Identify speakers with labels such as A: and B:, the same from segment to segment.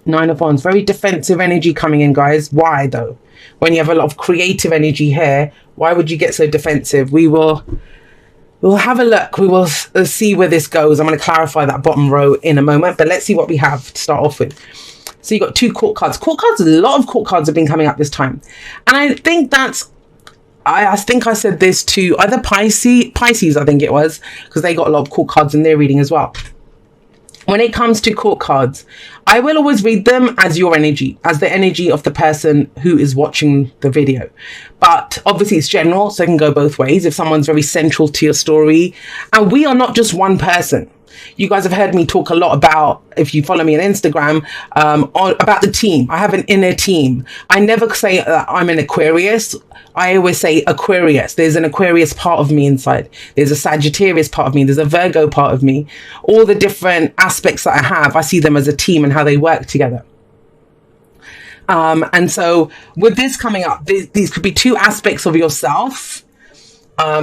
A: Nine of Wands, very defensive energy coming in, guys. Why though? When you have a lot of creative energy here, why would you get so defensive? We'll have a look. We will see where this goes. I'm going to clarify that bottom row in a moment, but let's see what we have to start off with. So you got 2 court cards. Court cards, a lot of court cards have been coming up this time. And I think that's, I think I said this to either Pisces, I think it was, because they got a lot of court cards in their reading as well. When it comes to court cards, I will always read them as your energy, as the energy of the person who is watching the video. But obviously it's general, so it can go both ways if someone's very central to your story. And we are not just one person. You guys have heard me talk a lot about, if you follow me on Instagram, about the team. I have an inner team. I never say that I'm an Aquarius. I always say Aquarius. There's an Aquarius part of me inside. There's a Sagittarius part of me. There's a Virgo part of me. All the different aspects that I have, I see them as a team and how they work together. And so with this coming up, these could be 2 aspects of yourself.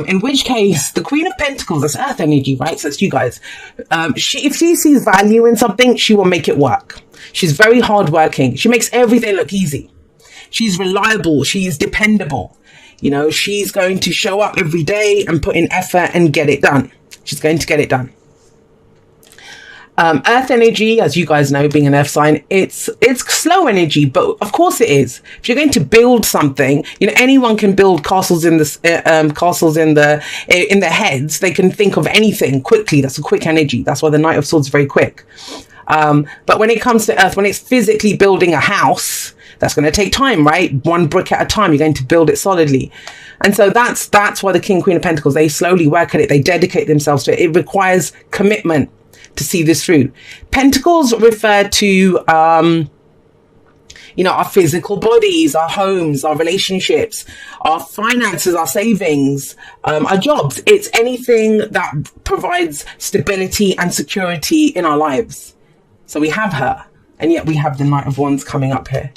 A: In which case, the Queen of Pentacles, that's Earth energy, right? So it's you guys. If she sees value in something, she will make it work. She's very hardworking. She makes everything look easy. She's reliable. She's dependable. You know, she's going to show up every day and put in effort and get it done. She's going to get it done. Earth energy, as you guys know, being an earth sign, it's slow energy, but of course it is. If you're going to build something, you know, anyone can build castles in the in their heads. They can think of anything quickly. That's a quick energy. That's why the Knight of Swords is very quick. But when it comes to earth, when it's physically building a house, that's going to take time, right? One brick at a time. You're going to build it solidly. And so that's why the King, Queen of Pentacles, they slowly work at it. They dedicate themselves to it. It requires commitment to see this through. Pentacles refer to, you know, our physical bodies, our homes, our relationships, our finances, our savings, our jobs. It's anything that provides stability and security in our lives. So we have her, and yet we have the Knight of Wands coming up here.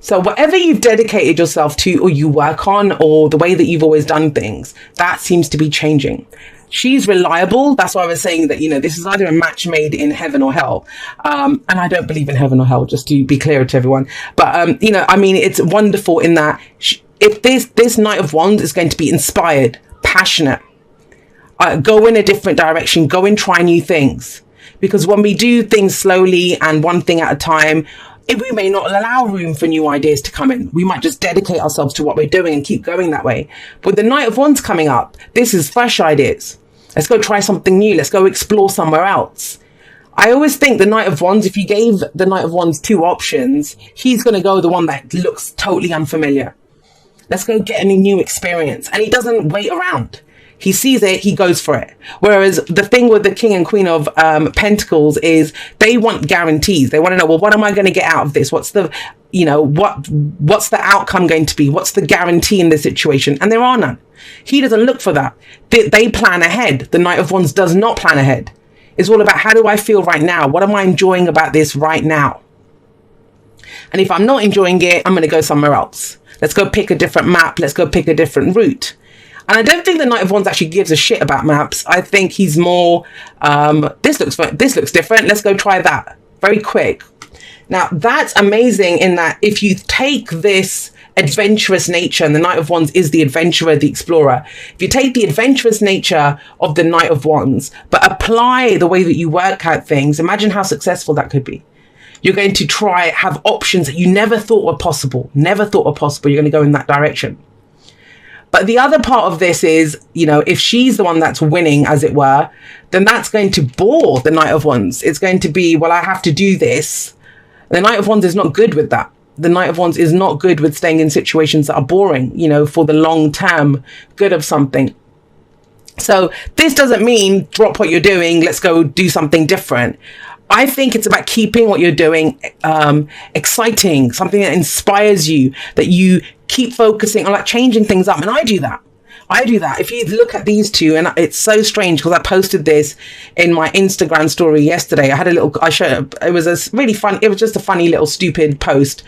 A: So whatever you've dedicated yourself to, or you work on, or the way that you've always done things, that seems to be changing. She's reliable. That's why I was saying that, you know, this is either a match made in heaven or hell. And I don't believe in heaven or hell, just to be clear to everyone. But, you know, I mean, it's wonderful in that if this Knight of Wands is going to be inspired, passionate, go in a different direction, go and try new things. Because when we do things slowly and one thing at a time, we may not allow room for new ideas to come in. We might just dedicate ourselves to what we're doing and keep going that way. But the Knight of Wands coming up, this is fresh ideas. Let's go try something new. Let's go explore somewhere else. I always think the Knight of Wands, if you gave the Knight of Wands 2 options, he's going to go the one that looks totally unfamiliar. Let's go get any new experience. And he doesn't wait around. He sees it, he goes for it. Whereas the thing with the King and Queen of Pentacles is they want guarantees. They want to know, well, what am I going to get out of this? What's the, you know, what's the outcome going to be? What's the guarantee in this situation? And there are none. He doesn't look for that. They plan ahead. The Knight of Wands does not plan ahead. It's all about, how do I feel right now? What am I enjoying about this right now? And if I'm not enjoying it, I'm going to go somewhere else. Let's go pick a different map. Let's go pick a different route. And I don't think the Knight of Wands actually gives a shit about maps. I think he's more, this looks different. Let's go try that. Very quick. Now, that's amazing in that if you take this adventurous nature, and the Knight of Wands is the adventurer, the explorer. If you take the adventurous nature of the Knight of Wands, but apply the way that you work out things, imagine how successful that could be. You're going to have options that you never thought were possible. Never thought were possible. You're going to go in that direction. But the other part of this is, you know, if she's the one that's winning, as it were, then that's going to bore the Knight of Wands. It's going to be, well, I have to do this. The Knight of Wands is not good with that. The Knight of Wands is not good with staying in situations that are boring, you know, for the long term good of something. So this doesn't mean drop what you're doing. Let's go do something different. I think it's about keeping what you're doing exciting, something that inspires you, that you keep focusing on, like changing things up. And I do that. I do that. If you look at these two, and it's so strange because I posted this in my Instagram story yesterday. It was a really fun, it was just a funny little stupid post.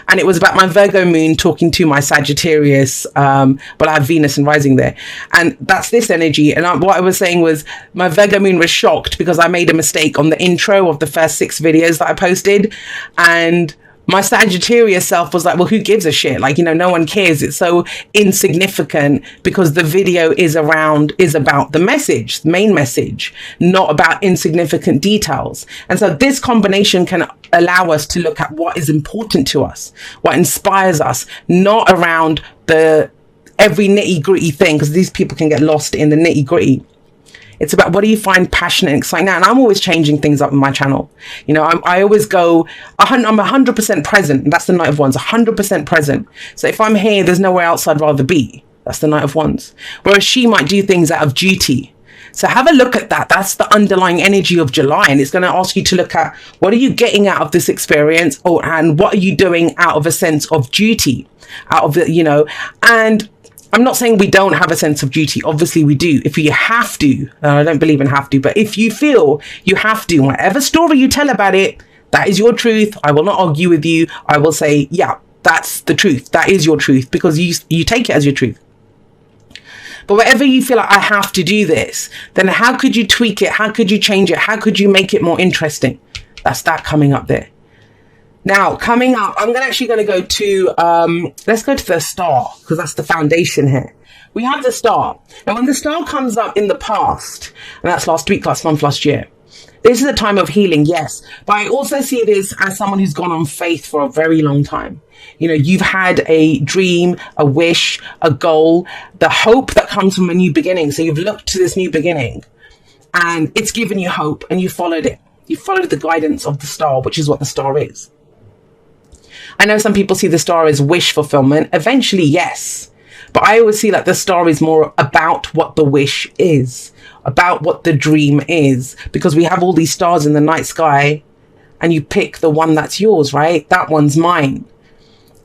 A: And it was about my Virgo moon talking to my Sagittarius, but I have Venus and rising there. And that's this energy. And what I was saying was my Virgo moon was shocked because I made a mistake on the intro of the first 6 videos that I posted. And my Sagittarius self was like, well, who gives a shit? Like, no one cares. It's so insignificant because the video is about the message, the main message, not about insignificant details. And so this combination can allow us to look at what is important to us, what inspires us, not around every nitty gritty thing, because these people can get lost in the nitty gritty. It's about what do you find passionate and exciting now. And I'm always changing things up in my channel. I always go, I'm 100% present. And that's the Knight of Wands, 100% present. So if I'm here, there's nowhere else I'd rather be. That's the Knight of Wands. Whereas she might do things out of duty. So have a look at that. That's the underlying energy of July. And it's going to ask you to look at what are you getting out of this experience, and what are you doing out of a sense of duty, out of the, and I'm not saying we don't have a sense of duty. Obviously we do. If you have to, I don't believe in have to, but if you feel you have to, whatever story you tell about it, that is your truth. I will not argue with you. I will say, yeah, that's the truth. That is your truth, because you take it as your truth. But whatever you feel like I have to do this, then how could you tweak it? How could you change it? How could you make it more interesting? That's that coming up there. Now, coming up, I'm actually going to go to, let's go to the star, because that's the foundation here. We have the star. Now, when the star comes up in the past, and that's last week, last month, last year, this is a time of healing, yes. But I also see this as someone who's gone on faith for a very long time. You've had a dream, a wish, a goal, the hope that comes from a new beginning. So you've looked to this new beginning, and it's given you hope, and you followed it. You followed the guidance of the star, which is what the star is. I know some people see the star as wish fulfillment. Eventually, yes. But I always see like the star is more about what the wish is, about what the dream is, because we have all these stars in the night sky and you pick the one that's yours, right? That one's mine.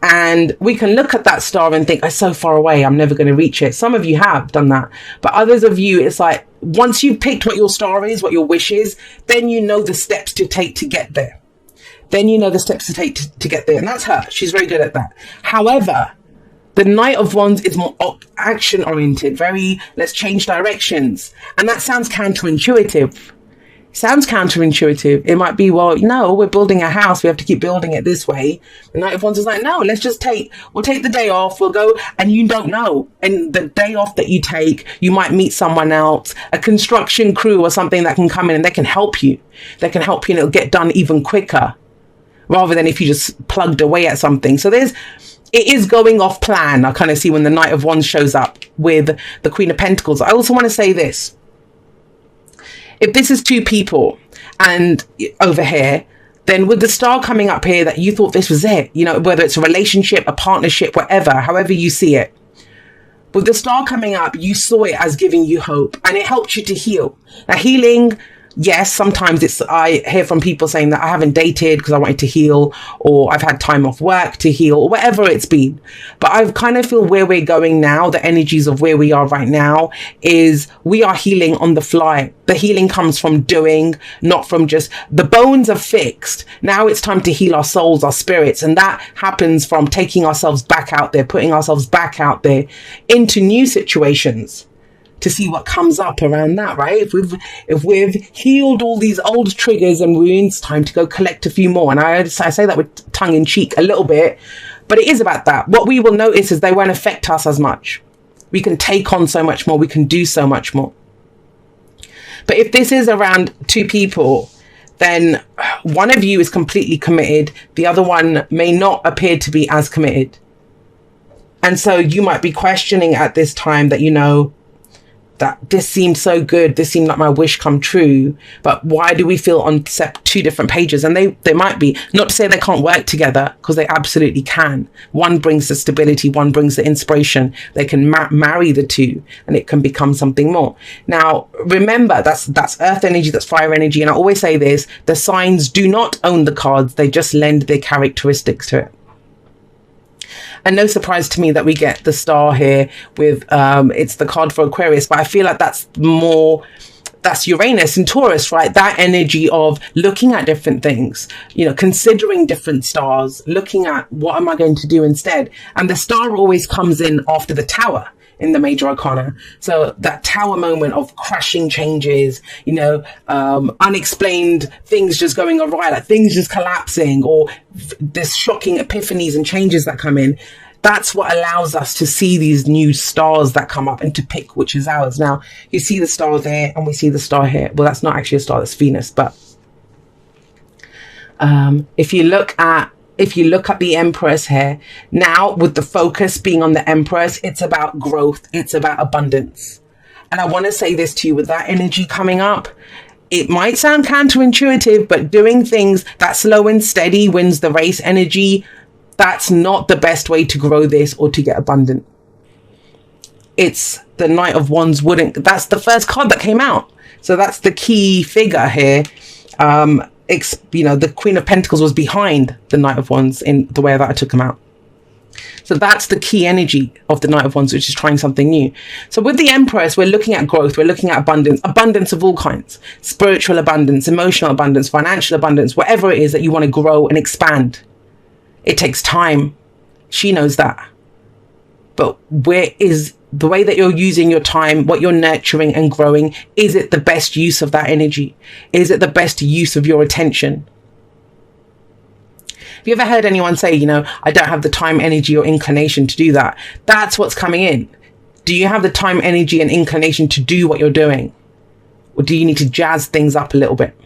A: And we can look at that star and think, it's so far away, I'm never going to reach it. Some of you have done that. But others of you, it's like, once you've picked what your star is, what your wish is, then you know the steps to take to get there. Then you know the steps to take to get there. And that's her. She's very good at that. However, the Knight of Wands is more action oriented, very, let's change directions. And that sounds counterintuitive. Sounds counterintuitive. It might be, well, no, we're building a house. We have to keep building it this way. The Knight of Wands is like, no, let's just we'll take the day off. We'll go, and you don't know. And the day off that you take, you might meet someone else, a construction crew or something that can come in and they can help you. They can help you and it'll get done even quicker, rather than if you just plugged away at something. So it is going off plan. I kind of see when the Knight of Wands shows up with the Queen of Pentacles. I also want to say this. If this is 2 people and over here, then with the star coming up here that you thought this was it, whether it's a relationship, a partnership, whatever, however you see it. With the star coming up, you saw it as giving you hope and it helped you to heal. Now, healing, yes, sometimes I hear from people saying that I haven't dated because I wanted to heal, or I've had time off work to heal, or whatever it's been. But I kind of feel where we're going now, the energies of where we are right now, is we are healing on the fly. The healing comes from doing, not from just, the bones are fixed. Now it's time to heal our souls, our spirits. And that happens from taking ourselves back out there, putting ourselves back out there into new situations, to see what comes up around that, right? If we've healed all these old triggers and wounds, time to go collect a few more. And I say that with tongue in cheek a little bit, but it is about that. What we will notice is they won't affect us as much. We can take on so much more. We can do so much more. But if this is around 2 people, then one of you is completely committed. The other one may not appear to be as committed. And so you might be questioning at this time that, that this seemed so good. This seemed like my wish come true. But why do we feel on 2 different pages? And they might be, not to say they can't work together, because they absolutely can. One brings the stability, one brings the inspiration. They can marry the 2 and it can become something more. Now, remember, that's earth energy, that's fire energy. And I always say this, the signs do not own the cards. They just lend their characteristics to it. And no surprise to me that we get the star here with, it's the card for Aquarius, but I feel like that's Uranus and Taurus, right? That energy of looking at different things, considering different stars, looking at what am I going to do instead. And the star always comes in after the Tower in the major arcana. So that Tower moment of crashing changes, unexplained things just going awry, like things just collapsing, or this shocking epiphanies and changes that come in. That's what allows us to see these new stars that come up and to pick which is ours. Now, you see the star there and we see the star here. Well, that's not actually a star, that's Venus. But if you look at the Empress here, now with the focus being on the Empress, it's about growth. It's about abundance. And I want to say this to you, with that energy coming up, it might sound counterintuitive, but doing things that slow and steady wins the race energy, that's not the best way to grow this or to get abundant. It's the Knight of Wands that's the first card that came out. So that's the key figure here. The Queen of Pentacles was behind the Knight of Wands in the way that I took him out. So that's the key energy of the Knight of Wands, which is trying something new. So with the Empress, we're looking at growth. We're looking at abundance of all kinds, spiritual abundance, emotional abundance, financial abundance, whatever it is that you want to grow and expand. It takes time. She knows that. But where is the way that you're using your time, what you're nurturing and growing? Is it the best use of that energy? Is it the best use of your attention? Have you ever heard anyone say, I don't have the time, energy or inclination to do that? That's what's coming in. Do you have the time, energy and inclination to do what you're doing? Or do you need to jazz things up a little bit?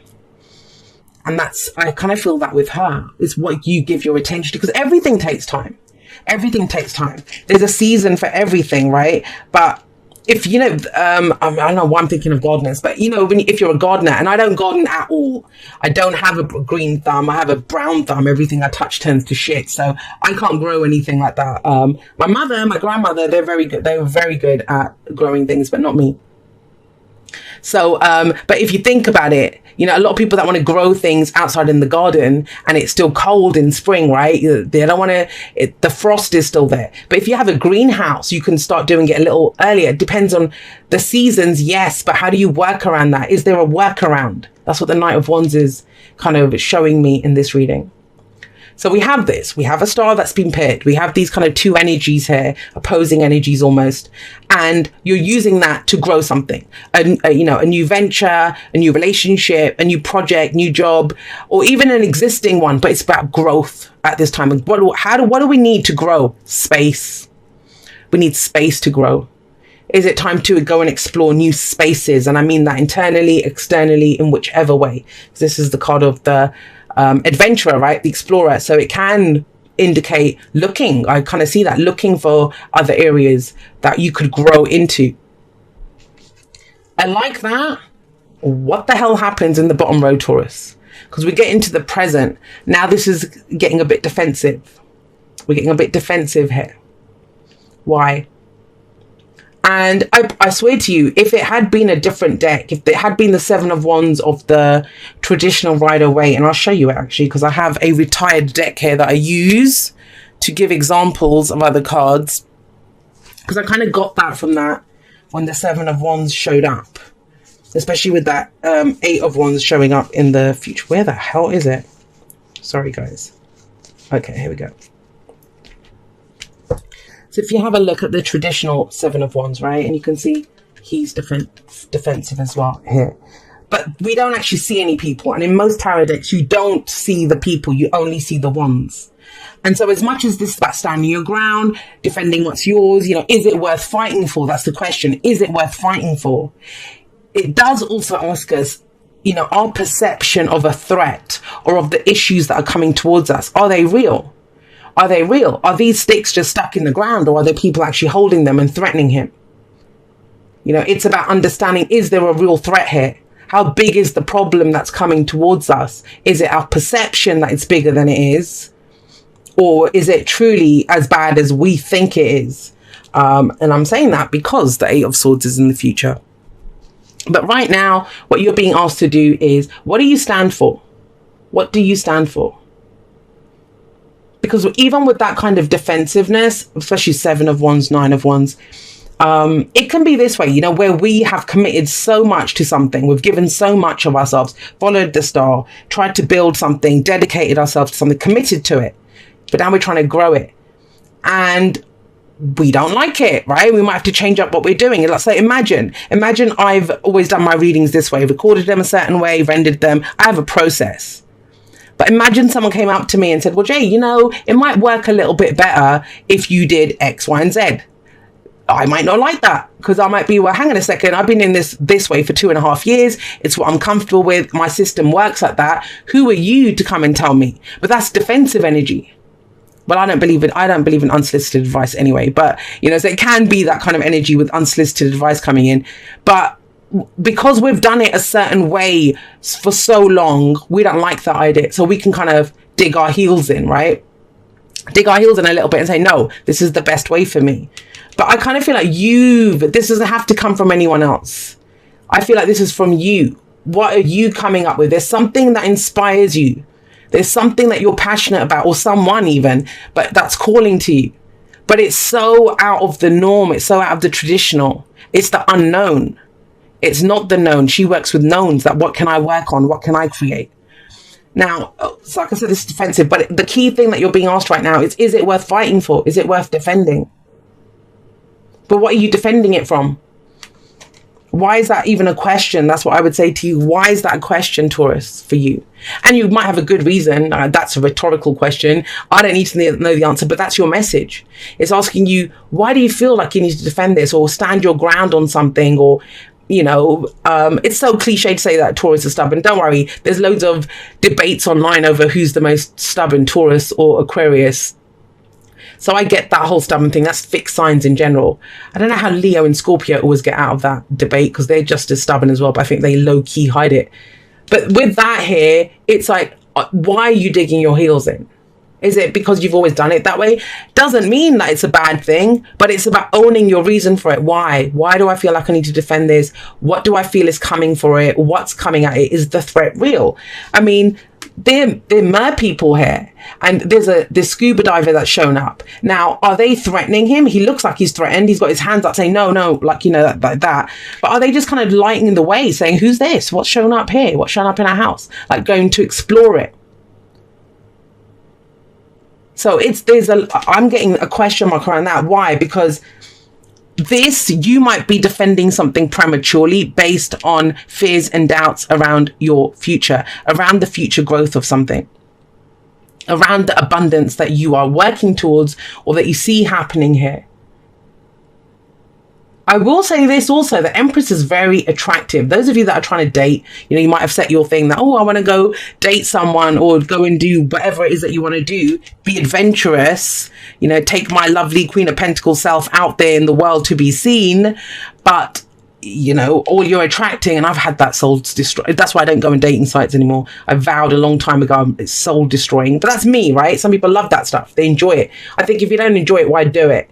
A: And I kind of feel that with her, is what you give your attention to, because everything takes time. Everything takes time. There's a season for everything, right? But if, I don't know why I'm thinking of gardeners, but if you're a gardener, and I don't garden at all, I don't have a green thumb, I have a brown thumb, everything I touch turns to shit. So I can't grow anything like that. My mother, my grandmother, they're very good. They were very good at growing things, but not me. So, but if you think about it, a lot of people that want to grow things outside in the garden and it's still cold in spring, right? They don't want to, the frost is still there. But if you have a greenhouse, you can start doing it a little earlier. It depends on the seasons, yes, but how do you work around that? Is there a workaround? That's what the Knight of Wands is kind of showing me in this reading. So we have a star that's been paired. We have these kind of two energies here, opposing energies almost. And you're using that to grow something, a new venture, a new relationship, a new project, new job, or even an existing one. But it's about growth at this time. And what do we need to grow? Space. We need space to grow. Is it time to go and explore new spaces? And I mean that internally, externally, in whichever way. This is the card of the adventurer, right? The explorer. So it can indicate looking. I kind of see that, looking for other areas that you could grow into. And like that, what the hell happens in the bottom row, Taurus? Because we get into the present. Now this is getting a bit defensive. We're getting a bit defensive here. Why? And I swear to you, if it had been a different deck, if it had been the Seven of Wands of the traditional Rider-Waite, and I'll show you it actually, because I have a retired deck here that I use to give examples of other cards. Because I kind of got that from that when the Seven of Wands showed up. Especially with that Eight of Wands showing up in the future. Where the hell is it? Sorry, guys. Okay, here we go. So if you have a look at the traditional Seven of Wands, right, and you can see he's defensive as well here. But we don't actually see any people. And in most tarot decks, you don't see the people. You only see the wands. And so as much as this is about standing your ground, defending what's yours, is it worth fighting for? That's the question. Is it worth fighting for? It does also ask us, our perception of a threat or of the issues that are coming towards us, are they real? Are they real? Are these sticks just stuck in the ground, or are there people actually holding them and threatening him? It's about understanding, is there a real threat here? How big is the problem that's coming towards us? Is it our perception that it's bigger than it is? Or is it truly as bad as we think it is? And I'm saying that because the Eight of Swords is in the future. But right now, what you're being asked to do is, what do you stand for? What do you stand for? because even with that kind of defensiveness, especially 7 of Wands, 9 of Wands, it can be this way, you know, where we have committed so much to something, we've given so much of ourselves, followed the star, tried to build something, dedicated ourselves to something, committed to it, but now we're trying to grow it, and we don't like it, right? We might have to change up what we're doing. And let's say, imagine I've always done my readings this way, recorded them a certain way, rendered them. I have a process. But imagine someone came up to me and said, well, Jay, you know, it might work a little bit better if you did X, Y, and Z. I might not like that, because I might be, well, hang on a second, I've been in this way for 2.5 years. It's what I'm comfortable with. My system works like that. Who are you to come and tell me? But that's defensive energy. Well, I don't believe in unsolicited advice anyway, but, you know, so it can be that kind of energy with unsolicited advice coming in. But because we've done it a certain way for so long, we don't like that idea. So we can kind of dig our heels in, right? Dig our heels in a little bit and say, no, this is the best way for me. But I kind of feel like this doesn't have to come from anyone else. I feel like this is from you. What are you coming up with? There's something that inspires you. There's something that you're passionate about, or someone even, but that's calling to you. But it's so out of the norm. It's so out of the traditional. It's the unknown. It's not the known. She works with knowns. That what can I work on? What can I create? Now, so like I said, this is defensive, but the key thing that you're being asked right now is it worth fighting for? Is it worth defending? But what are you defending it from? Why is that even a question? That's what I would say to you. Why is that a question, Taurus, for you? And you might have a good reason. That's a rhetorical question. I don't need to know the answer, but that's your message. It's asking you, why do you feel like you need to defend this or stand your ground on something? Or, you know, it's so cliche to say that Taurus is stubborn. Don't worry. There's loads of debates online over who's the most stubborn, Taurus or Aquarius. So I get that whole stubborn thing. That's fixed signs in general. I don't know how Leo and Scorpio always get out of that debate, because they're just as stubborn as well, but I think they low-key hide it. But with that here, it's like, why are you digging your heels in? Is it because you've always done it that way? Doesn't mean that it's a bad thing, but it's about owning your reason for it. Why? Why do I feel like I need to defend this? What do I feel is coming for it? What's coming at it? Is the threat real? I mean, they're mer people here, and there's this scuba diver that's shown up. Now, are they threatening him? He looks like he's threatened. He's got his hands up saying, no, like, you know, like that. But are they just kind of lighting the way, saying, who's this? What's shown up here? What's shown up in our house? Like, going to explore it. So I'm getting a question mark around that. Why? Because you might be defending something prematurely based on fears and doubts around your future, around the future growth of something, around the abundance that you are working towards or that you see happening here. I will say this also, the Empress is very attractive. Those of you that are trying to date, you know, you might have set your thing that, I want to go date someone or go and do whatever it is that you want to do. Be adventurous, you know, take my lovely Queen of Pentacles self out there in the world to be seen. But, you know, all you're attracting, and I've had that soul destroyed. That's why I don't go on dating sites anymore. I vowed a long time ago it's soul destroying. But that's me, right? Some people love that stuff. They enjoy it. I think if you don't enjoy it, why do it?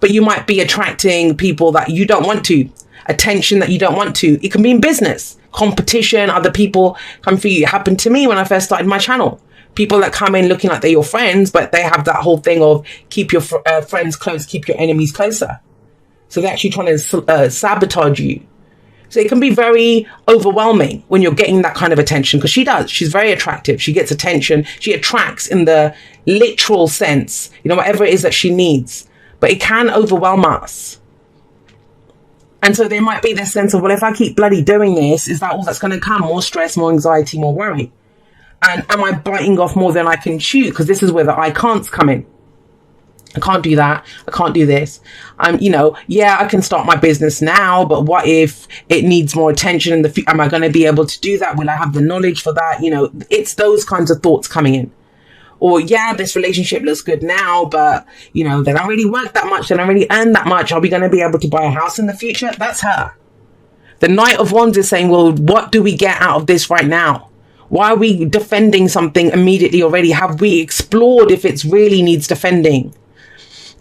A: But you might be attracting people that you don't want to, attention that you don't want to. It can be in business, competition, other people come for you. It happened to me when I first started my channel. People that come in looking like they're your friends, but they have that whole thing of keep your friends close, keep your enemies closer. So they're actually trying to sabotage you. So it can be very overwhelming when you're getting that kind of attention, because she does. She's very attractive. She gets attention. She attracts in the literal sense, you know, whatever it is that she needs. But it can overwhelm us. And so there might be this sense of, well, if I keep bloody doing this, is that all that's going to come? More stress, more anxiety, more worry. And am I biting off more than I can chew? Because this is where the I can'ts come in. I can't do that. I can't do this. You know, yeah, I can start my business now, but what if it needs more attention in the future? Am I going to be able to do that? Will I have the knowledge for that? You know, it's those kinds of thoughts coming in. Or, yeah, this relationship looks good now, but, you know, they don't really work that much. They don't really earn that much. Are we going to be able to buy a house in the future? That's her. The Knight of Wands is saying, well, what do we get out of this right now? Why are we defending something immediately already? Have we explored if it really needs defending?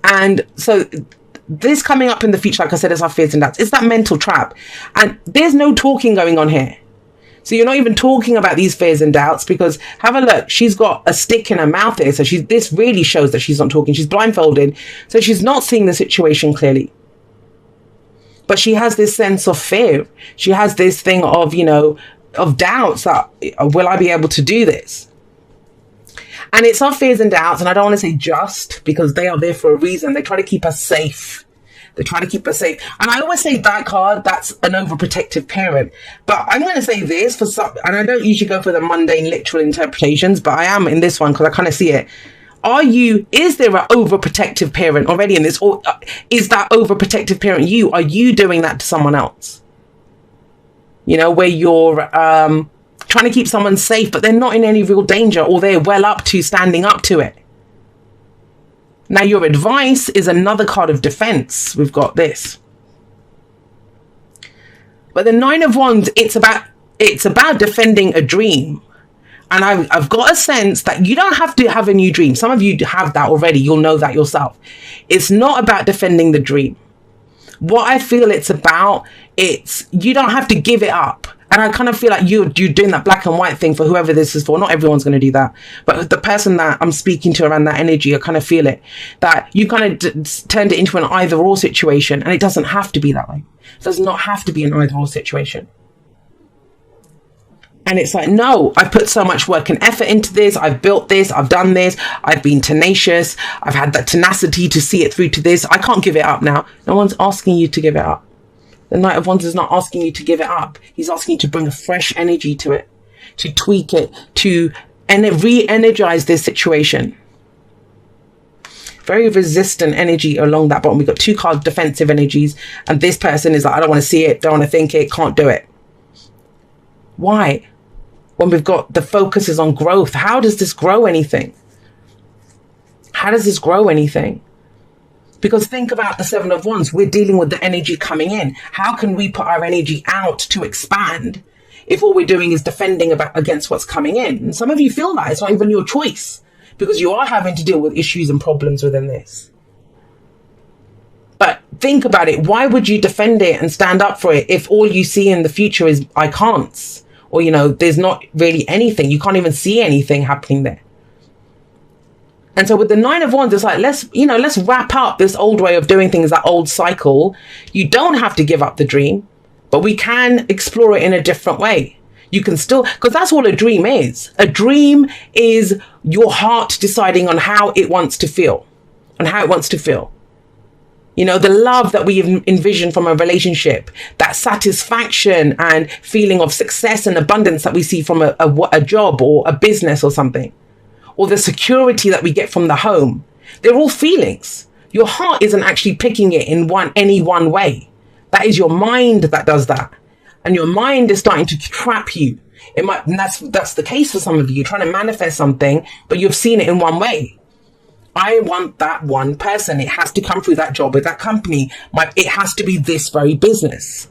A: And so this coming up in the future, like I said, is our fears and doubts. It's that mental trap. And there's no talking going on here. So you're not even talking about these fears and doubts, because have a look, she's got a stick in her mouth here. So this really shows that she's not talking. She's blindfolded. So she's not seeing the situation clearly. But she has this sense of fear. She has this thing of, of doubts that, will I be able to do this? And it's our fears and doubts. And I don't want to say just, because they are there for a reason. They try to keep us safe. They try to keep us safe. And I always say that card, that's an overprotective parent. But I'm going to say this for some, and I don't usually go for the mundane literal interpretations, but I am in this one because I kind of see it. Is there an overprotective parent already in this? Or is that overprotective parent you? Are you doing that to someone else? Where you're trying to keep someone safe, but they're not in any real danger, or they're well up to standing up to it. Now, your advice is another card of defense. We've got this. But the Nine of Wands, it's about defending a dream. And I've got a sense that you don't have to have a new dream. Some of you have that already. You'll know that yourself. It's not about defending the dream. What I feel it's about, you don't have to give it up. And I kind of feel like you're doing that black and white thing for whoever this is for. Not everyone's going to do that. But the person that I'm speaking to around that energy, I kind of feel it. That you kind of turned it into an either or situation. And it doesn't have to be that way. It does not have to be an either or situation. And it's like, no, I've put so much work and effort into this. I've built this. I've done this. I've been tenacious. I've had that tenacity to see it through to this. I can't give it up now. No one's asking you to give it up. The Knight of Wands is not asking you to give it up. He's asking you to bring a fresh energy to it, to tweak it, to re-energize this situation. Very resistant energy along that bottom. We've got two cards, defensive energies. And this person is like, I don't want to see it, don't want to think it, can't do it. Why? When we've got the focus is on growth. How does this grow anything? How does this grow anything? Because think about the Seven of Wands. We're dealing with the energy coming in. How can we put our energy out to expand if all we're doing is defending against what's coming in? And some of you feel that. It's not even your choice, because you are having to deal with issues and problems within this. But think about it. Why would you defend it and stand up for it if all you see in the future is I can'ts? Or, there's not really anything. You can't even see anything happening there. And so with the Nine of Wands, it's like, let's wrap up this old way of doing things, that old cycle. You don't have to give up the dream, but we can explore it in a different way. You can still, because that's all a dream is. A dream is your heart deciding on how it wants to feel, the love that we envision from a relationship, that satisfaction and feeling of success and abundance that we see from a job or a business or something. Or the security that we get from the home. They're all feelings. Your heart isn't actually picking it in any one way. That is your mind that does that. And your mind is starting to trap you. And that's the case for some of you. You're trying to manifest something, but you've seen it in one way. I want that one person. It has to come through that job with that company. It has to be this very business.